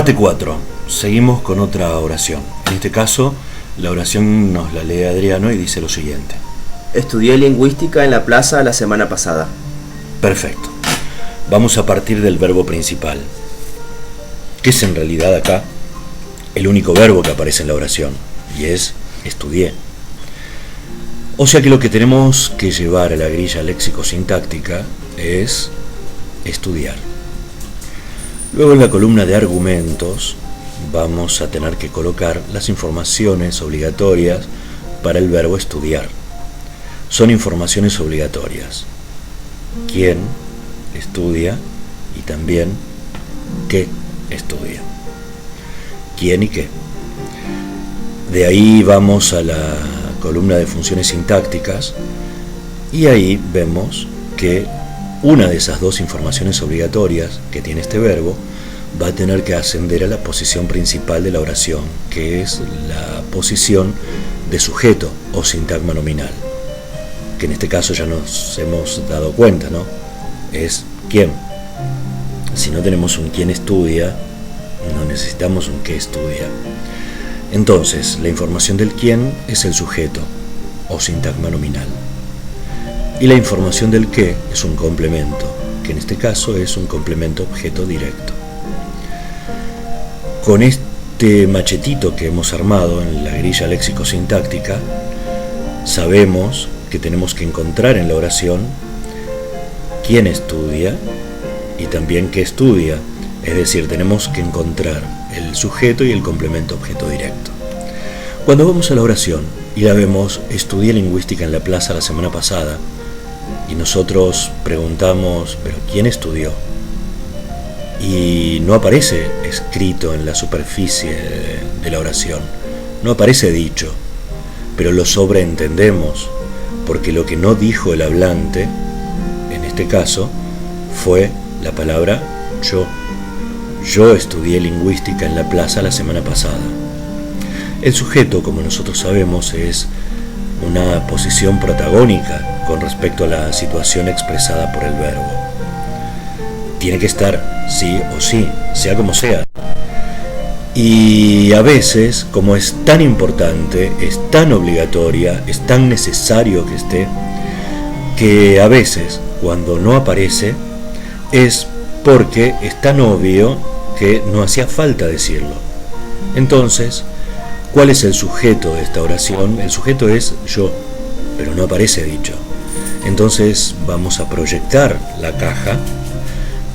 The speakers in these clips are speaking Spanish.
Parte 4. Seguimos con otra oración. En este caso, la oración nos la lee Adriano y dice lo siguiente. Estudié lingüística en la plaza la semana pasada. Perfecto. Vamos a partir del verbo principal, que es en realidad acá el único verbo que aparece en la oración, y es estudié. O sea que lo que tenemos que llevar a la grilla léxico-sintáctica es estudiar. Luego en la columna de argumentos vamos a tener que colocar las informaciones obligatorias para el verbo estudiar. Son informaciones obligatorias. ¿Quién estudia? Y también ¿qué estudia? ¿Quién y qué? De ahí vamos a la columna de funciones sintácticas y ahí vemos que una de esas dos informaciones obligatorias que tiene este verbo va a tener que ascender a la posición principal de la oración, que es la posición de sujeto o sintagma nominal, que en este caso ya nos hemos dado cuenta, ¿no? Es quién. Si no tenemos un quién estudia, no necesitamos un qué estudia. Entonces, la información del quién es el sujeto o sintagma nominal. Y la información del qué es un complemento, que en este caso es un complemento objeto directo. Con este machetito que hemos armado en la grilla léxico-sintáctica, sabemos que tenemos que encontrar en la oración quién estudia y también qué estudia. Es decir, tenemos que encontrar el sujeto y el complemento objeto directo. Cuando vamos a la oración y la vemos, estudié lingüística en la plaza la semana pasada, y nosotros preguntamos, ¿pero quién estudió? Y no aparece escrito en la superficie de la oración, no aparece dicho, pero lo sobreentendemos, porque lo que no dijo el hablante, en este caso, fue la palabra yo. Yo estudié lingüística en la plaza la semana pasada. El sujeto, como nosotros sabemos, es una posición protagónica con respecto a la situación expresada por el verbo. Tiene que estar sí o sí, sea como sea. Y a veces, como es tan importante, es tan obligatoria, es tan necesario que esté, que a veces, cuando no aparece, es porque es tan obvio que no hacía falta decirlo. Entonces, ¿cuál es el sujeto de esta oración? El sujeto es yo, pero no aparece dicho. Entonces vamos a proyectar la caja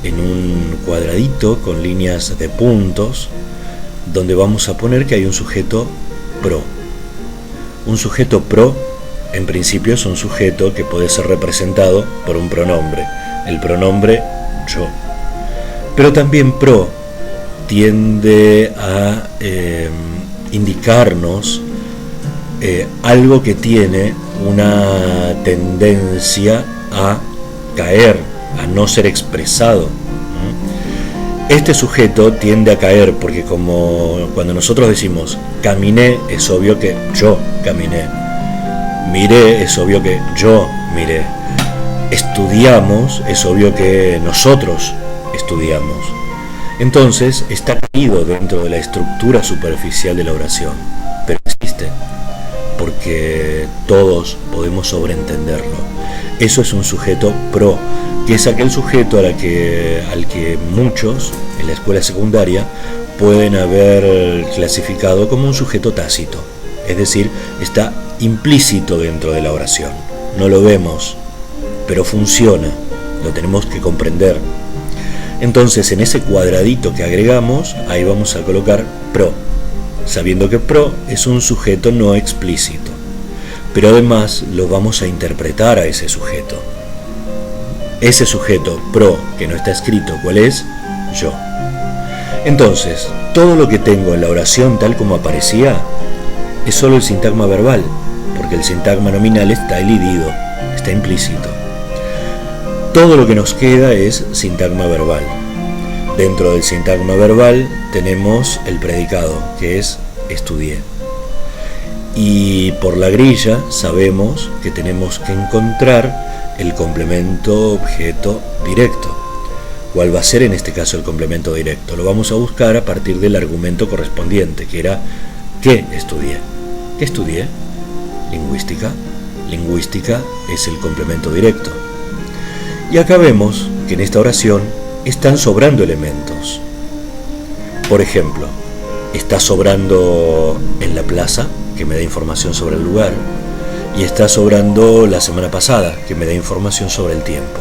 en un cuadradito con líneas de puntos, donde vamos a poner que hay un sujeto pro. Un sujeto pro, en principio, es un sujeto que puede ser representado por un pronombre. El pronombre yo. Pero también pro tiende a indicarnos algo que tiene una tendencia a caer, a no ser expresado. Este sujeto tiende a caer porque, como cuando nosotros decimos caminé, es obvio que yo caminé. Miré, es obvio que yo miré. Estudiamos, es obvio que nosotros estudiamos. Entonces está caído dentro de la estructura superficial de la oración, pero existe, porque todos podemos sobreentenderlo. Eso es un sujeto pro, que es aquel sujeto al que muchos en la escuela secundaria pueden haber clasificado como un sujeto tácito, es decir, está implícito dentro de la oración. No lo vemos, pero funciona, lo tenemos que comprender. Entonces, en ese cuadradito que agregamos, ahí vamos a colocar pro, sabiendo que pro es un sujeto no explícito, pero además lo vamos a interpretar a ese sujeto. Ese sujeto pro que no está escrito, ¿cuál es? Yo. Entonces, todo lo que tengo en la oración tal como aparecía es solo el sintagma verbal, porque el sintagma nominal está elidido, está implícito. Todo lo que nos queda es sintagma verbal. Dentro del sintagma verbal tenemos el predicado, que es estudié. Y por la grilla sabemos que tenemos que encontrar el complemento objeto directo. ¿Cuál va a ser en este caso el complemento directo? Lo vamos a buscar a partir del argumento correspondiente, que era ¿qué estudié? ¿Qué estudié? Lingüística. Lingüística es el complemento directo. Y acá vemos que en esta oración están sobrando elementos. Por ejemplo, está sobrando en la plaza, que me da información sobre el lugar, y está sobrando la semana pasada, que me da información sobre el tiempo.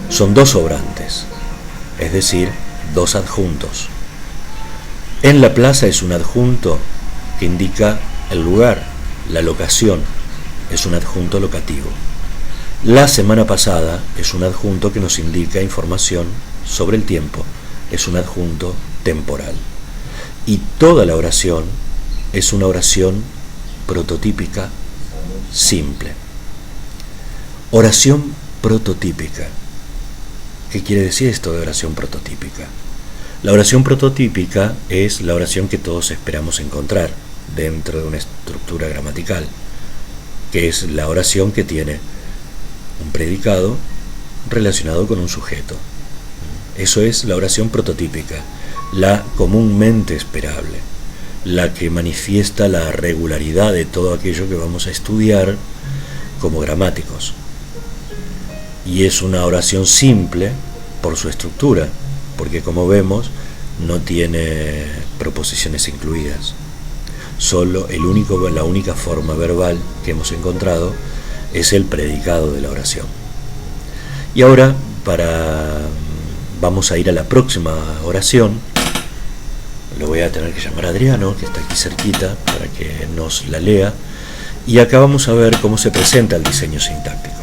Son dos sobrantes, es decir, dos adjuntos. En la plaza es un adjunto que indica el lugar, la locación, es un adjunto locativo. La semana pasada es un adjunto que nos indica información sobre el tiempo, es un adjunto temporal. Y toda la oración es una oración prototípica simple. Oración prototípica. ¿Qué quiere decir esto de oración prototípica? La oración prototípica es la oración que todos esperamos encontrar dentro de una estructura gramatical, que es la oración que tiene un predicado relacionado con un sujeto. Eso es la oración prototípica, la comúnmente esperable, la que manifiesta la regularidad de todo aquello que vamos a estudiar como gramáticos. Y es una oración simple por su estructura, porque como vemos no tiene proposiciones incluidas. Solo la única forma verbal que hemos encontrado es el predicado de la oración. Y ahora vamos a ir a la próxima oración. Lo voy a tener que llamar a Adriano, que está aquí cerquita, para que nos la lea. Y acá vamos a ver cómo se presenta el diseño sintáctico.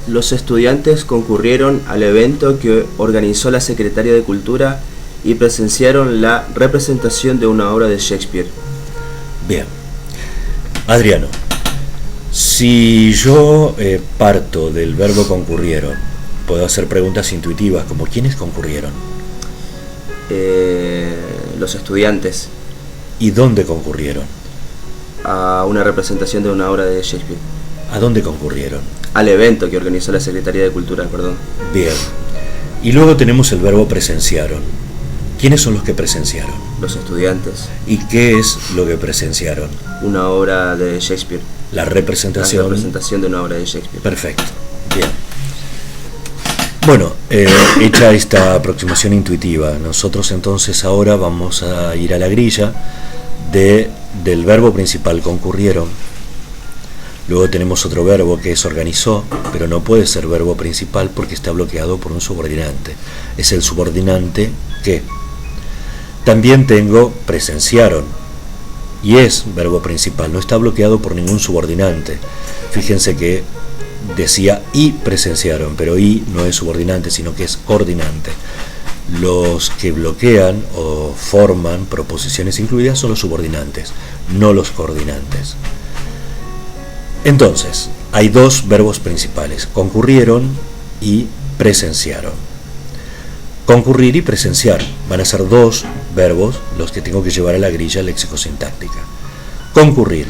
Los estudiantes concurrieron al evento que organizó la Secretaría de Cultura y presenciaron la representación de una obra de Shakespeare. Bien. Adriano, si yo parto del verbo concurrieron, puedo hacer preguntas intuitivas como ¿quiénes concurrieron? Los estudiantes. ¿Y dónde concurrieron? A una representación de una obra de Shakespeare. ¿A dónde concurrieron? Al evento que organizó la Secretaría de Cultura, perdón. Bien. Y luego tenemos el verbo presenciaron. ¿Quiénes son los que presenciaron? Los estudiantes. ¿Y qué es lo que presenciaron? Una obra de Shakespeare. La representación. La representación de una obra de Shakespeare. Perfecto. Bien. Bueno, hecha esta aproximación intuitiva, nosotros entonces ahora vamos a ir a la grilla del verbo principal concurrieron. Luego tenemos otro verbo que es organizó, pero no puede ser verbo principal porque está bloqueado por un subordinante. Es el subordinante que. También tengo presenciaron, y es verbo principal, no está bloqueado por ningún subordinante. Fíjense que decía y presenciaron, pero y no es subordinante, sino que es coordinante. Los que bloquean o forman proposiciones incluidas son los subordinantes, no los coordinantes. Entonces, hay dos verbos principales, concurrieron y presenciaron. Concurrir y presenciar van a ser dos verbos los que tengo que llevar a la grilla léxico-sintáctica. Concurrir,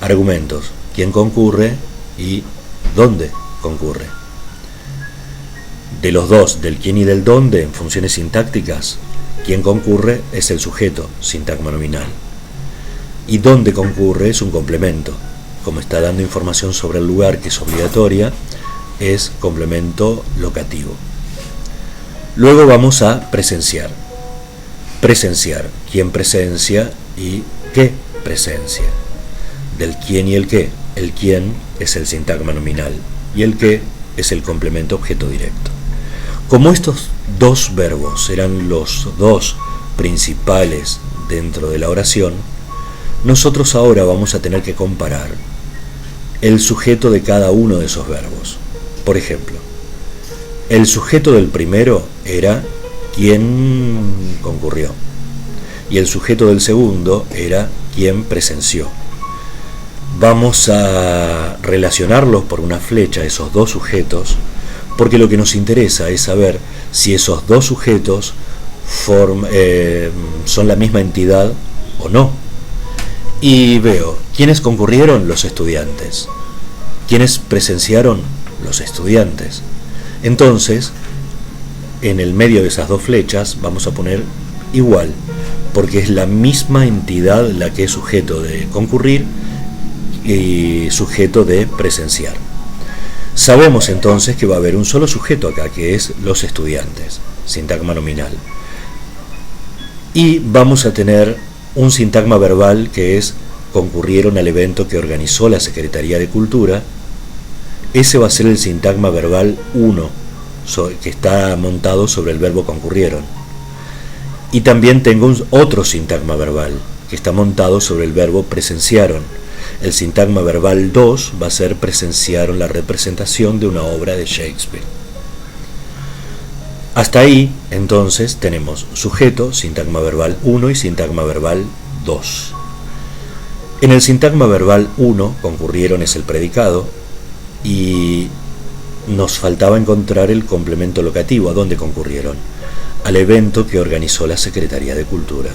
argumentos, quién concurre y dónde concurre. De los dos, del quién y del dónde, en funciones sintácticas, quién concurre es el sujeto, sintagma nominal. Y dónde concurre es un complemento. Como está dando información sobre el lugar, que es obligatoria, es complemento locativo. Luego vamos a presenciar. Presenciar, quién presencia y qué presencia. Del quién y el qué. El quién es el sintagma nominal y el qué es el complemento objeto directo. Como estos dos verbos eran los dos principales dentro de la oración, nosotros ahora vamos a tener que comparar el sujeto de cada uno de esos verbos. Por ejemplo, el sujeto del primero era quien concurrió y el sujeto del segundo era quien presenció. Vamos a relacionarlos por una flecha, esos dos sujetos, porque lo que nos interesa es saber si esos dos sujetos son la misma entidad o no. Y veo, ¿quiénes concurrieron? Los estudiantes. ¿Quiénes presenciaron? los estudiantes. Entonces, en el medio de esas dos flechas vamos a poner igual, porque es la misma entidad la que es sujeto de concurrir y sujeto de presenciar. Sabemos entonces que va a haber un solo sujeto acá, que es los estudiantes, sintagma nominal. Y vamos a tener un sintagma verbal que es concurrieron al evento que organizó la Secretaría de Cultura. Ese va a ser el sintagma verbal 1, que está montado sobre el verbo concurrieron. Y también tengo otro sintagma verbal que está montado sobre el verbo presenciaron. El sintagma verbal 2 va a ser presenciaron la representación de una obra de Shakespeare. Hasta ahí, entonces, tenemos sujeto, sintagma verbal 1 y sintagma verbal 2. En el sintagma verbal 1, concurrieron es el predicado, y nos faltaba encontrar el complemento locativo. ¿A dónde concurrieron? Al evento que organizó la Secretaría de Cultura.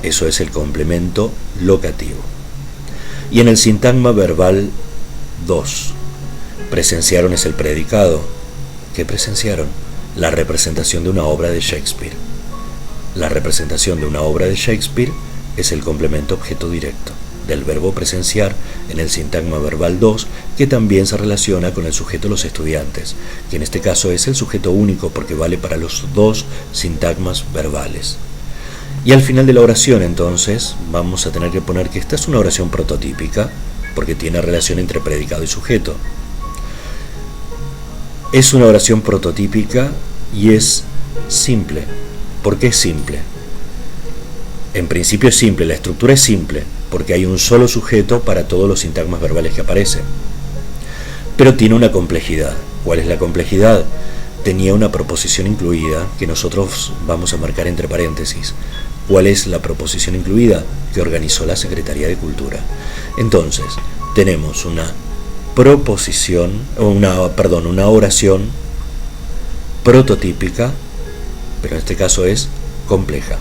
Eso es el complemento locativo. Y en el sintagma verbal 2, presenciaron es el predicado. ¿Qué presenciaron? La representación de una obra de Shakespeare. La representación de una obra de Shakespeare es el complemento objeto directo del verbo presenciar en el sintagma verbal 2, que también se relaciona con el sujeto los estudiantes, que en este caso es el sujeto único porque vale para los dos sintagmas verbales. Y al final de la oración, entonces, vamos a tener que poner que esta es una oración prototípica, porque tiene relación entre predicado y sujeto. Es una oración prototípica y es simple. ¿Por qué es simple? En principio es simple, la estructura es simple, porque hay un solo sujeto para todos los sintagmas verbales que aparecen. Pero tiene una complejidad. ¿Cuál es la complejidad? Tenía una proposición incluida que nosotros vamos a marcar entre paréntesis. ¿Cuál es la proposición incluida? Que organizó la Secretaría de Cultura. Entonces, tenemos una proposición, una oración prototípica, pero en este caso es compleja.